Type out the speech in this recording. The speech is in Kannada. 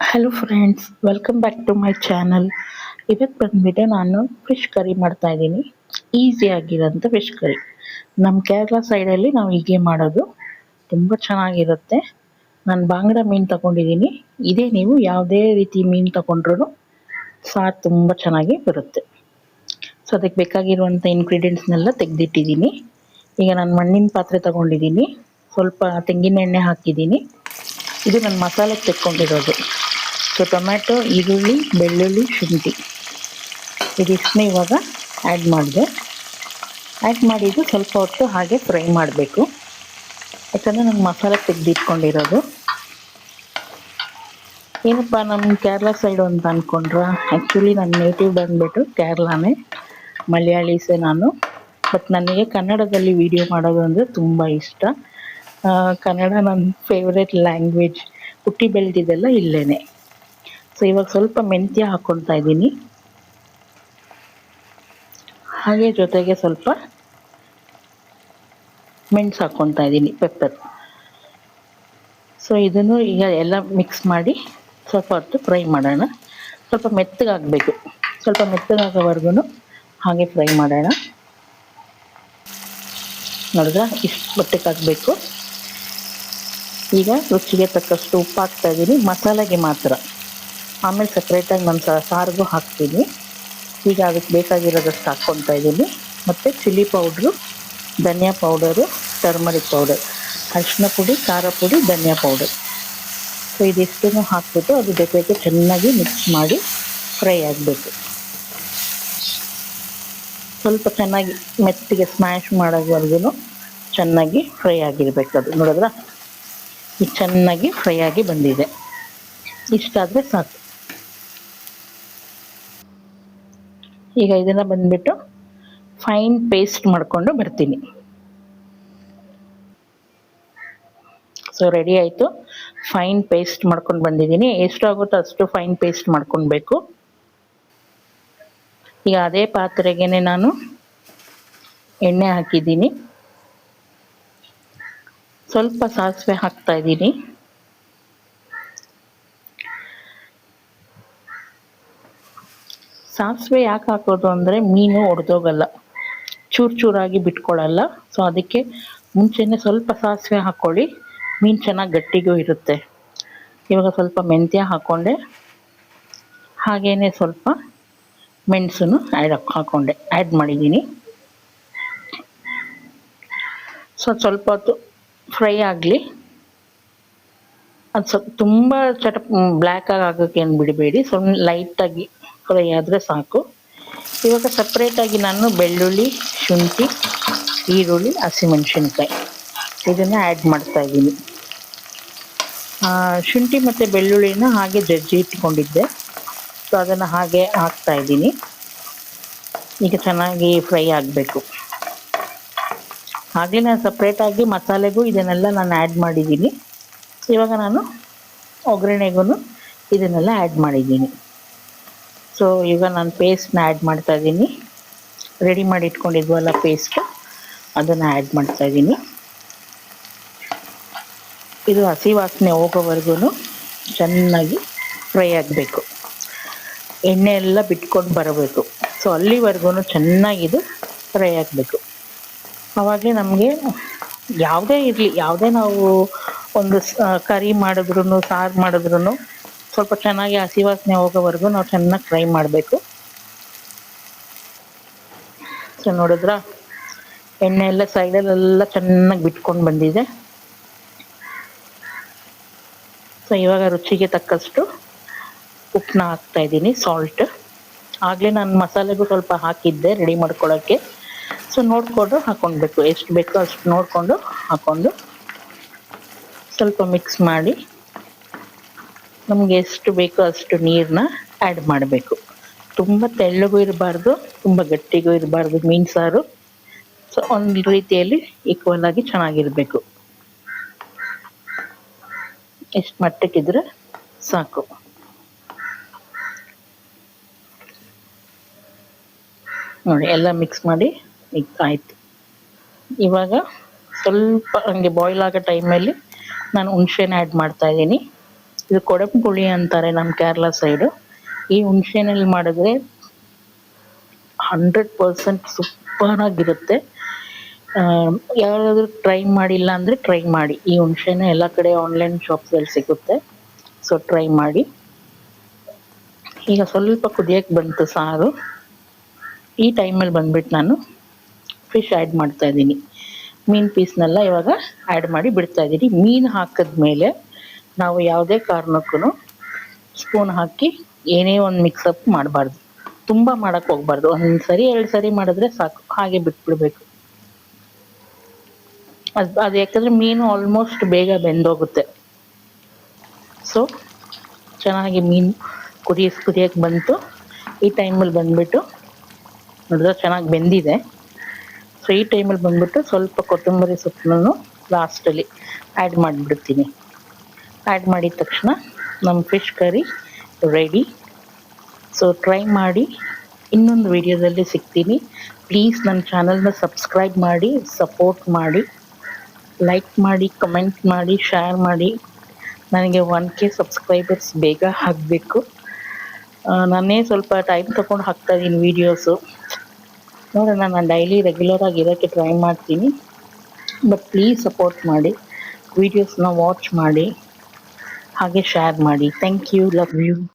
Hello friends, welcome back to my channel. ಇವತ್ತು ಬಂದ್ಬಿಟ್ಟು ನಾನು ಫಿಶ್ ಕರಿ ಮಾಡ್ತಾ ಇದ್ದೀನಿ. ಈಸಿಯಾಗಿರೋಂಥ ಫಿಶ್ ಕರಿ. ನಮ್ಮ ಕೇರಳ ಸೈಡಲ್ಲಿ ನಾವು ಹೀಗೆ ಮಾಡೋದು. ತುಂಬ ಚೆನ್ನಾಗಿರುತ್ತೆ. ನಾನು ಬಾಂಗ್ಡಾ ಮೀನು ತಗೊಂಡಿದ್ದೀನಿ. ಇದೇ ನೀವು ಯಾವುದೇ ರೀತಿ ಮೀನು ತಗೊಂಡ್ರೂ ಸಾರು ತುಂಬ ಚೆನ್ನಾಗಿ ಬರುತ್ತೆ. ಸೊ ಅದಕ್ಕೆ ಬೇಕಾಗಿರುವಂಥ ಇಂಗ್ರೀಡಿಯೆಂಟ್ಸ್ನೆಲ್ಲ ತೆಗೆದಿಟ್ಟಿದ್ದೀನಿ. ಈಗ ನಾನು ಮಣ್ಣಿನ ಪಾತ್ರೆ ತಗೊಂಡಿದ್ದೀನಿ. ಸ್ವಲ್ಪ ತೆಂಗಿನ ಎಣ್ಣೆ ಹಾಕಿದ್ದೀನಿ. ಇದು ನಾನು ಮಸಾಲೆಗೆ ತೆಕ್ಕೊಂಡಿರೋದು. ಸೊ ಟೊಮ್ಯಾಟೊ, ಈರುಳ್ಳಿ, ಬೆಳ್ಳುಳ್ಳಿ, ಶುಂಠಿ ಇದಿಷ್ಟನ್ನ ಇವಾಗ ಆ್ಯಡ್ ಮಾಡಿದೆ. ಆ್ಯಡ್ ಮಾಡಿದ್ದು ಸ್ವಲ್ಪ ಹೊತ್ತು ಹಾಗೆ ಫ್ರೈ ಮಾಡಬೇಕು. ಯಾಕಂದರೆ ನಾನು ಮಸಾಲೆ ತೆಗೆದಿಟ್ಕೊಂಡಿರೋದು. ಏನಪ್ಪ ನಮ್ಮ ಕೇರಳ ಸೈಡು ಅಂತ ಅಂದ್ಕೊಂಡ್ರೆ, ಆ್ಯಕ್ಚುಲಿ ನನ್ನ ನೇಟಿವ್ ಬಂದುಬಿಟ್ಟು ಕೇರಳನೇ, ಮಲಯಾಳೀಸೇ ನಾನು. ಬಟ್ ನನಗೆ ಕನ್ನಡದಲ್ಲಿ ವಿಡಿಯೋ ಮಾಡೋದು ಅಂದರೆ ತುಂಬ ಇಷ್ಟ. ಕನ್ನಡ ನನ್ನ ಫೇವ್ರೆಟ್ ಲ್ಯಾಂಗ್ವೇಜ್. ಹುಟ್ಟಿ ಬೆಳೆದಿದ್ದೆಲ್ಲ ಇಲ್ಲೇ. ಸೊ ಇವಾಗ ಸ್ವಲ್ಪ ಮೆಂತ್ಯ ಹಾಕ್ಕೊಳ್ತಾ ಇದ್ದೀನಿ. ಹಾಗೆ ಜೊತೆಗೆ ಸ್ವಲ್ಪ ಮೆಣಸು ಹಾಕ್ಕೊಳ್ತಾ ಇದ್ದೀನಿ, ಪೆಪ್ಪರ್. ಸೊ ಇದನ್ನು ಈಗ ಎಲ್ಲ ಮಿಕ್ಸ್ ಮಾಡಿ ಸ್ವಲ್ಪ ಹೊತ್ತು ಫ್ರೈ ಮಾಡೋಣ. ಸ್ವಲ್ಪ ಮೆತ್ತಗಾಗಬೇಕು. ಸ್ವಲ್ಪ ಮೆತ್ತಗಾಗೋವರೆಗೂ ಹಾಗೆ ಫ್ರೈ ಮಾಡೋಣ. ನೋಡಿದ್ರೆ ಇಷ್ಟು ಮಟ್ಟಕ್ಕಾಗಬೇಕು. ಈಗ ರುಚಿಗೆ ತಕ್ಕಷ್ಟು ಉಪ್ಪು ಹಾಕ್ತಾ ಇದ್ದೀನಿ, ಮಸಾಲೆಗೆ ಮಾತ್ರ. ಆಮೇಲೆ ಸಪ್ರೇಟಾಗಿ ನಾನು ಸಾರಿಗೂ ಹಾಕ್ತೀನಿ. ಈಗ ಅದಕ್ಕೆ ಬೇಕಾಗಿರೋದಷ್ಟು ಹಾಕ್ಕೊಳ್ತಾ ಇದ್ದೀನಿ. ಮತ್ತು ಚಿಲ್ಲಿ ಪೌಡ್ರು, ಧನಿಯಾ ಪೌಡರು, ಟರ್ಮರಿಕ್ ಪೌಡರ್, ಅರಿಶಿನ ಪುಡಿ, ಖಾರ ಪುಡಿ, ಧನಿಯಾ ಪೌಡರ್. ಸೊ ಇದಿಷ್ಟನ್ನು ಹಾಕ್ಬಿಟ್ಟು ಅದ್ರ ಜೊತೆಗೆ ಚೆನ್ನಾಗಿ ಮಿಕ್ಸ್ ಮಾಡಿ ಫ್ರೈ ಆಗಬೇಕು. ಸ್ವಲ್ಪ ಚೆನ್ನಾಗಿ ಮೆತ್ತಿಗೆ ಸ್ಮ್ಯಾಶ್ ಮಾಡೋವರೆಗೂ ಚೆನ್ನಾಗಿ ಫ್ರೈ ಆಗಿರಬೇಕು. ಅದು ನೋಡಿದ್ರೆ ಈಗ ಚೆನ್ನಾಗಿ ಫ್ರೈ ಆಗಿ ಬಂದಿದೆ. ಇಷ್ಟಾದರೆ ಸಾಕು. ಈಗ ಇದನ್ನು ಬಂದುಬಿಟ್ಟು ಫೈನ್ ಪೇಸ್ಟ್ ಮಾಡಿಕೊಂಡು ಬರ್ತೀನಿ. ಸೊ ರೆಡಿ ಆಯಿತು. ಫೈನ್ ಪೇಸ್ಟ್ ಮಾಡ್ಕೊಂಡು ಬಂದಿದ್ದೀನಿ. ಎಷ್ಟು ಆಗುತ್ತೋ ಅಷ್ಟು ಫೈನ್ ಪೇಸ್ಟ್ ಮಾಡ್ಕೊಳ್ಬೇಕು. ಈಗ ಅದೇ ಪಾತ್ರೆಗೆ ನಾನು ಎಣ್ಣೆ ಹಾಕಿದ್ದೀನಿ. ಸ್ವಲ್ಪ ಸಾಸಿವೆ ಹಾಕ್ತಾ ಇದ್ದೀನಿ. ಸಾಸಿವೆ ಯಾಕೆ ಹಾಕೋದು ಅಂದರೆ ಮೀನು ಒಡೆದೋಗಲ್ಲ, ಚೂರು ಚೂರಾಗಿ ಬಿಟ್ಕೊಳ್ಳಲ್ಲ. ಸೊ ಅದಕ್ಕೆ ಮುಂಚೆನೇ ಸ್ವಲ್ಪ ಸಾಸಿವೆ ಹಾಕ್ಕೊಳ್ಳಿ, ಮೀನು ಚೆನ್ನಾಗಿ ಗಟ್ಟಿಗೂ ಇರುತ್ತೆ. ಇವಾಗ ಸ್ವಲ್ಪ ಮೆಂತ್ಯ ಹಾಕ್ಕೊಂಡೆ, ಹಾಗೇ ಸ್ವಲ್ಪ ಮೆಣಸನ್ನು ಆ್ಯಡ್ ಮಾಡಿದ್ದೀನಿ. ಸೊ ಸ್ವಲ್ಪ ಹೊತ್ತು ಫ್ರೈ ಆಗಲಿ. ಅದು ಸ್ವಲ್ಪ ತುಂಬ ಬ್ಲ್ಯಾಕಾಗಿ ಆಗೋಕ್ಕೆ ಏನು ಬಿಡಬೇಡಿ, ಸ್ವಲ್ಪ ಲೈಟಾಗಿ ಫ್ರೈ ಆದರೆ ಸಾಕು. ಇವಾಗ ಸಪ್ರೇಟಾಗಿ ನಾನು ಬೆಳ್ಳುಳ್ಳಿ, ಶುಂಠಿ, ಈರುಳ್ಳಿ, ಹಸಿಮೆಣಸಿನ್ಕಾಯಿ ಇದನ್ನು ಆ್ಯಡ್ ಮಾಡ್ತಾಯಿದ್ದೀನಿ. ಶುಂಠಿ ಮತ್ತು ಬೆಳ್ಳುಳ್ಳಿನ ಹಾಗೆ ಜಜ್ಜಿ ಇಟ್ಕೊಂಡಿದ್ದೆ. ಸೊ ಅದನ್ನು ಹಾಗೆ ಹಾಕ್ತಾಯಿದ್ದೀನಿ. ಈಗ ಚೆನ್ನಾಗಿ ಫ್ರೈ ಆಗಬೇಕು. ಹಾಗೆ ನಾನು ಸಪ್ರೇಟಾಗಿ ಮಸಾಲೆಗೂ ಇದನ್ನೆಲ್ಲ ನಾನು ಆ್ಯಡ್ ಮಾಡಿದ್ದೀನಿ. ಇವಾಗ ನಾನು ಒಗ್ಗರಣೆಗೂ ಇದನ್ನೆಲ್ಲ ಆ್ಯಡ್ ಮಾಡಿದ್ದೀನಿ. ಸೊ ಈಗ ನಾನು ಪೇಸ್ಟ್ನ ಆ್ಯಡ್ ಮಾಡ್ತಾಯಿದ್ದೀನಿ. ರೆಡಿ ಮಾಡಿ ಇಟ್ಕೊಂಡಿದ್ವಲ್ಲ ಪೇಸ್ಟು, ಅದನ್ನು ಆ್ಯಡ್ ಮಾಡ್ತಾಯಿದ್ದೀನಿ. ಇದು ಹಸಿ ವಾಸನೆ ಹೋಗೋವರೆಗೂ ಚೆನ್ನಾಗಿ ಫ್ರೈ ಆಗಬೇಕು. ಎಣ್ಣೆ ಎಲ್ಲ ಬಿಟ್ಕೊಂಡು ಬರಬೇಕು. ಸೊ ಅಲ್ಲಿವರೆಗೂ ಚೆನ್ನಾಗಿದು ಫ್ರೈ ಆಗಬೇಕು. ಆವಾಗಲೇ ನಮಗೆ ಯಾವುದೇ ಇರಲಿ, ಯಾವುದೇ ನಾವು ಒಂದು ಕರಿ ಮಾಡಿದ್ರೂ, ಸಾರು ಮಾಡಿದ್ರೂ ಸ್ವಲ್ಪ ಚೆನ್ನಾಗಿ ಹಸಿ ವಾಸನೆ ಹೋಗೋವರೆಗೂ ನಾವು ಚೆನ್ನಾಗಿ ಫ್ರೈ ಮಾಡಬೇಕು. ಸೊ ನೋಡಿದ್ರ ಎಣ್ಣೆ ಎಲ್ಲ ಸೈಡಲ್ಲೆಲ್ಲ ಚೆನ್ನಾಗಿ ಬಿಟ್ಕೊಂಡು ಬಂದಿದೆ. ಸೊ ಇವಾಗ ರುಚಿಗೆ ತಕ್ಕಷ್ಟು ಉಪ್ಪನ್ನ ಹಾಕ್ತಾಯಿದ್ದೀನಿ, ಸಾಲ್ಟ್. ಆಗಲೇ ನಾನು ಮಸಾಲೆಗೂ ಸ್ವಲ್ಪ ಹಾಕಿದ್ದೆ ರೆಡಿ ಮಾಡ್ಕೊಳ್ಳೋಕ್ಕೆ. ಸೊ ನೋಡಿಕೊಂಡು ಹಾಕ್ಕೊಳ್ಬೇಕು, ಎಷ್ಟು ಬೇಕೋ ಅಷ್ಟು ನೋಡಿಕೊಂಡು ಹಾಕ್ಕೊಂಡು ಸ್ವಲ್ಪ ಮಿಕ್ಸ್ ಮಾಡಿ ನಮಗೆ ಎಷ್ಟು ಬೇಕೋ ಅಷ್ಟು ನೀರನ್ನ ಆ್ಯಡ್ ಮಾಡಬೇಕು. ತುಂಬ ತೆಳ್ಳಗೂ ಇರಬಾರ್ದು, ತುಂಬ ಗಟ್ಟಿಗೂ ಇರಬಾರ್ದು ಮೀನು ಸಾರು. ಸೊ ಒಂದು ರೀತಿಯಲ್ಲಿ ಈಕ್ವಲ್ ಆಗಿ ಚೆನ್ನಾಗಿರಬೇಕು. ಎಷ್ಟು ಮಟ್ಟಕ್ಕಿದ್ರೆ ಸಾಕು. ನೋಡಿ ಎಲ್ಲ ಮಿಕ್ಸ್ ಮಾಡಿ ಆಯಿತು. ಇವಾಗ ಸ್ವಲ್ಪ ಹಂಗೆ ಬಾಯ್ಲ್ ಆಗೋ ಟೈಮಲ್ಲಿ ನಾನು ಹುಣಸೆನ ಆ್ಯಡ್ ಮಾಡ್ತಾಯಿದ್ದೀನಿ. ಇದು ಕೊಡಂಬುಳಿ ಅಂತಾರೆ ನಮ್ಮ ಕೇರಳ ಸೈಡು. ಈ ಹುಣಸೆಹಣ್ಣಲ್ಲಿ ಮಾಡಿದ್ರೆ 100% ಸೂಪರ್ ಆಗಿರುತ್ತೆ. ಯಾರಾದರೂ ಟ್ರೈ ಮಾಡಿಲ್ಲ ಅಂದರೆ ಟ್ರೈ ಮಾಡಿ. ಈ ಹುಣಸೆಹಣ್ಣು ಎಲ್ಲ ಕಡೆ ಆನ್ಲೈನ್ ಶಾಪ್ಸಲ್ಲಿ ಸಿಗುತ್ತೆ, ಸೊ ಟ್ರೈ ಮಾಡಿ. ಈಗ ಸ್ವಲ್ಪ ಕುದಿಯಕ್ಕೆ ಬಂತು ಸಾರು. ಈ ಟೈಮಲ್ಲಿ ಬಂದ್ಬಿಟ್ಟು ನಾನು ಫಿಶ್ ಆ್ಯಡ್ ಮಾಡ್ತಾ ಇದ್ದೀನಿ. ಮೀನು ಪೀಸ್ನೆಲ್ಲ ಇವಾಗ ಆ್ಯಡ್ ಮಾಡಿ ಬಿಡ್ತಾ ಇದ್ದೀನಿ. ಮೀನು ಹಾಕಿದ್ಮೇಲೆ ನಾವು ಯಾವುದೇ ಕಾರಣಕ್ಕೂ ಸ್ಪೂನ್ ಹಾಕಿ ಏನೇ ಒಂದು ಮಿಕ್ಸಪ್ ಮಾಡಬಾರ್ದು. ತುಂಬ ಮಾಡೋಕ್ಕೆ ಹೋಗ್ಬಾರ್ದು. ಒಂದು ಸರಿ 2 ಸರಿ ಮಾಡಿದ್ರೆ ಸಾಕು, ಹಾಗೆ ಬಿಟ್ಬಿಡ್ಬೇಕು. ಅದು ಯಾಕಂದರೆ ಮೀನು ಆಲ್ಮೋಸ್ಟ್ ಬೇಗ ಬೆಂದೋಗುತ್ತೆ. ಸೊ ಚೆನ್ನಾಗಿ ಮೀನು ಕುದಿಯಕ್ಕೆ ಬಂತು. ಈ ಟೈಮಲ್ಲಿ ಬಂದುಬಿಟ್ಟು ನೋಡಿದ್ರೆ ಚೆನ್ನಾಗಿ ಬೆಂದಿದೆ. ಸೊ ಈ ಟೈಮಲ್ಲಿ ಬಂದುಬಿಟ್ಟು ಸ್ವಲ್ಪ ಕೊತ್ತಂಬರಿ ಸೊಪ್ಪನ್ನು ಲಾಸ್ಟಲ್ಲಿ ಆ್ಯಡ್ ಮಾಡಿಬಿಡ್ತೀನಿ. ಆ್ಯಡ್ ಮಾಡಿದ ತಕ್ಷಣ ನಮ್ಮ fish curry ready. So try ಮಾಡಿ. ಇನ್ನೊಂದು ವಿಡಿಯೋದಲ್ಲಿ ಸಿಗ್ತೀನಿ. ಪ್ಲೀಸ್ ನನ್ನ ಚಾನಲ್ನ ಸಬ್ಸ್ಕ್ರೈಬ್ ಮಾಡಿ, ಸಪೋರ್ಟ್ ಮಾಡಿ, ಲೈಕ್ ಮಾಡಿ, ಕಮೆಂಟ್ ಮಾಡಿ, ಶೇರ್ ಮಾಡಿ. ನನಗೆ 1K ಸಬ್ಸ್ಕ್ರೈಬರ್ಸ್ ಬೇಗ ಆಗಬೇಕು. ನಾನೇ ಸ್ವಲ್ಪ ಟೈಮ್ ತೊಗೊಂಡು ಹಾಕ್ತಾಯಿದ್ದೀನಿ ವೀಡಿಯೋಸು. ನೋಡೋಣ, ನಾನು ಡೈಲಿ ರೆಗ್ಯುಲರಾಗಿ ಇರೋಕ್ಕೆ ಟ್ರೈ ಮಾಡ್ತೀನಿ. ಬಟ್ ಪ್ಲೀಸ್ ಸಪೋರ್ಟ್ ಮಾಡಿ, ವೀಡಿಯೋಸ್ನ ವಾಚ್ ಮಾಡಿ, ಹಾಗೆ ಶೇರ್ ಮಾಡಿ. Thank you, love you.